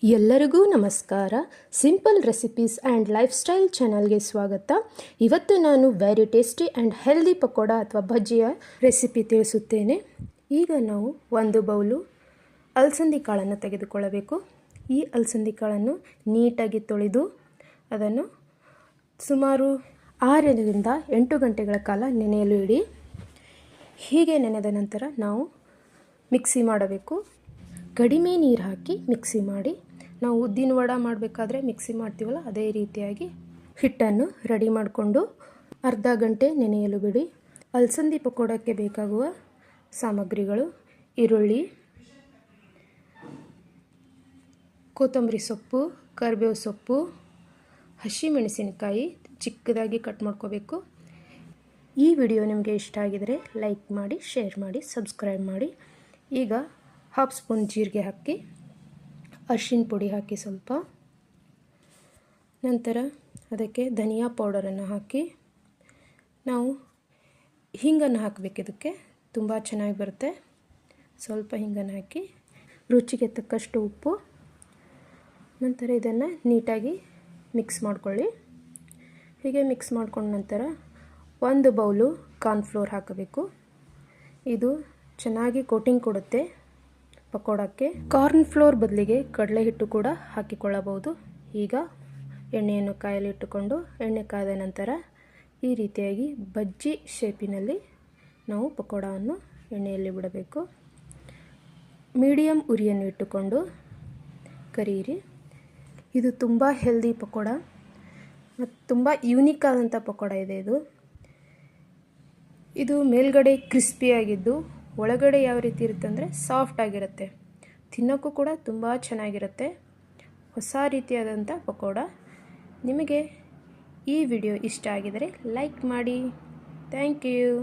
ಎಲ್ಲರಿಗೂ ನಮಸ್ಕಾರ. Simple recipes and life style ಚಾನಲ್ಗೆ ಸ್ವಾಗತ. ಇವತ್ತು ನಾನು very tasty and healthy pakoda ಅಥವಾ ಬಜ್ಜಿಯ ರೆಸಿಪಿ ತಿಳಿಸುತ್ತೇನೆ. ಈಗ ನಾವು ಒಂದು ಬೌಲು ಅಲಸಂದಿ ಕಾಳನ್ನು ತೆಗೆದುಕೊಳ್ಳಬೇಕು. ಈ ಅಲಸಂದಿ ಕಾಳನ್ನು ನೀಟಾಗಿ ತೊಳೆದು ಅದನ್ನು ಸುಮಾರು 6ರಿಂದ 8 ಗಂಟೆಗಳ ಕಾಲ ನೆನೆಯಲು ಇಡಿ. ಹೀಗೆ ನೆನೆದ ನಂತರ ನಾವು ಮಿಕ್ಸಿ ಮಾಡಬೇಕು. ಕಡಿಮೆ ನೀರು ಹಾಕಿ ಮಿಕ್ಸಿ ಮಾಡಿ, ನಾವು ಉದ್ದಿನ ವಡೆ ಮಾಡಬೇಕಾದ್ರೆ ಮಿಕ್ಸಿ ಮಾಡ್ತೀವಲ್ಲ ಅದೇ ರೀತಿಯಾಗಿ ಹಿಟ್ಟನ್ನು ರೆಡಿ ಮಾಡಿಕೊಂಡು ಅರ್ಧ ಗಂಟೆ ನೆನೆಯಲು ಬಿಡಿ. ಅಲಸಂದಿ ಪಕೋಡಕ್ಕೆ ಬೇಕಾಗುವ ಸಾಮಗ್ರಿಗಳು: ಈರುಳ್ಳಿ, ಕೊತ್ತಂಬರಿ ಸೊಪ್ಪು, ಕರಿಬೇವು ಸೊಪ್ಪು, ಹಸಿಮೆಣಸಿನಕಾಯಿ ಚಿಕ್ಕದಾಗಿ ಕಟ್ ಮಾಡ್ಕೋಬೇಕು. ಈ ವಿಡಿಯೋ ನಿಮಗೆ ಇಷ್ಟ ಆಗಿದರೆ ಲೈಕ್ ಮಾಡಿ, ಶೇರ್ ಮಾಡಿ, ಸಬ್ಸ್ಕ್ರೈಬ್ ಮಾಡಿ. ಈಗ 1/2 ಸ್ಪೂನ್ ಜೀರಿಗೆ ಹಾಕಿ, ಅರಿಶಿನ ಪುಡಿ ಹಾಕಿ ಸ್ವಲ್ಪ, ನಂತರ ಅದಕ್ಕೆ ಧನಿಯಾ ಪೌಡರನ್ನು ಹಾಕಿ, ನಾವು ಹಿಂಗನ್ನು ಹಾಕಬೇಕು. ಇದಕ್ಕೆ ತುಂಬ ಚೆನ್ನಾಗಿ ಬರುತ್ತೆ. ಸ್ವಲ್ಪ ಹಿಂಗನ್ನು ಹಾಕಿ, ರುಚಿಗೆ ತಕ್ಕಷ್ಟು ಉಪ್ಪು, ನಂತರ ಇದನ್ನು ನೀಟಾಗಿ ಮಿಕ್ಸ್ ಮಾಡ್ಕೊಳ್ಳಿ. ಹೀಗೆ ಮಿಕ್ಸ್ ಮಾಡ್ಕೊಂಡ ನಂತರ 1 ಬೌಲು ಕಾರ್ನ್ಫ್ಲೋರ್ ಹಾಕಬೇಕು. ಇದು ಚೆನ್ನಾಗಿ ಕೋಟಿಂಗ್ ಕೊಡುತ್ತೆ ಪಕೋಡಕ್ಕೆ. ಕಾರ್ನ್ಫ್ಲೋರ್ ಬದಲಿಗೆ ಕಡಲೆ ಹಿಟ್ಟು ಕೂಡ ಹಾಕಿಕೊಳ್ಳಬಹುದು. ಈಗ ಎಣ್ಣೆಯನ್ನು ಕಾಯಲಿಟ್ಟುಕೊಂಡು, ಎಣ್ಣೆ ಕಾದ ನಂತರ ಈ ರೀತಿಯಾಗಿ ಬಜ್ಜಿ ಶೇಪಿನಲ್ಲಿ ನಾವು ಪಕೋಡವನ್ನು ಎಣ್ಣೆಯಲ್ಲಿ ಬಿಡಬೇಕು. ಮೀಡಿಯಮ್ ಉರಿಯನ್ನು ಇಟ್ಟುಕೊಂಡು ಕರಿಯಿರಿ. ಇದು ತುಂಬ ಹೆಲ್ದಿ ಪಕೋಡ ಮತ್ತು ತುಂಬ ಯೂನಿಕ್ ಆದಂಥ ಪಕೋಡ ಇದೆ. ಇದು ಮೇಲ್ಗಡೆ ಕ್ರಿಸ್ಪಿಯಾಗಿದ್ದು ಒಳಗಡೆ ಯಾವ ರೀತಿ ಇರುತ್ತೆ ಅಂದರೆ ಸಾಫ್ಟ್ ಆಗಿರುತ್ತೆ. ತಿನ್ನೋಕ್ಕೂ ಕೂಡ ತುಂಬ ಚೆನ್ನಾಗಿರುತ್ತೆ. ಹೊಸ ರೀತಿಯಾದಂಥ ಪಕೋಡ. ನಿಮಗೆ ಈ ವಿಡಿಯೋ ಇಷ್ಟ ಆಗಿದರೆ ಲೈಕ್ ಮಾಡಿ. Thank you.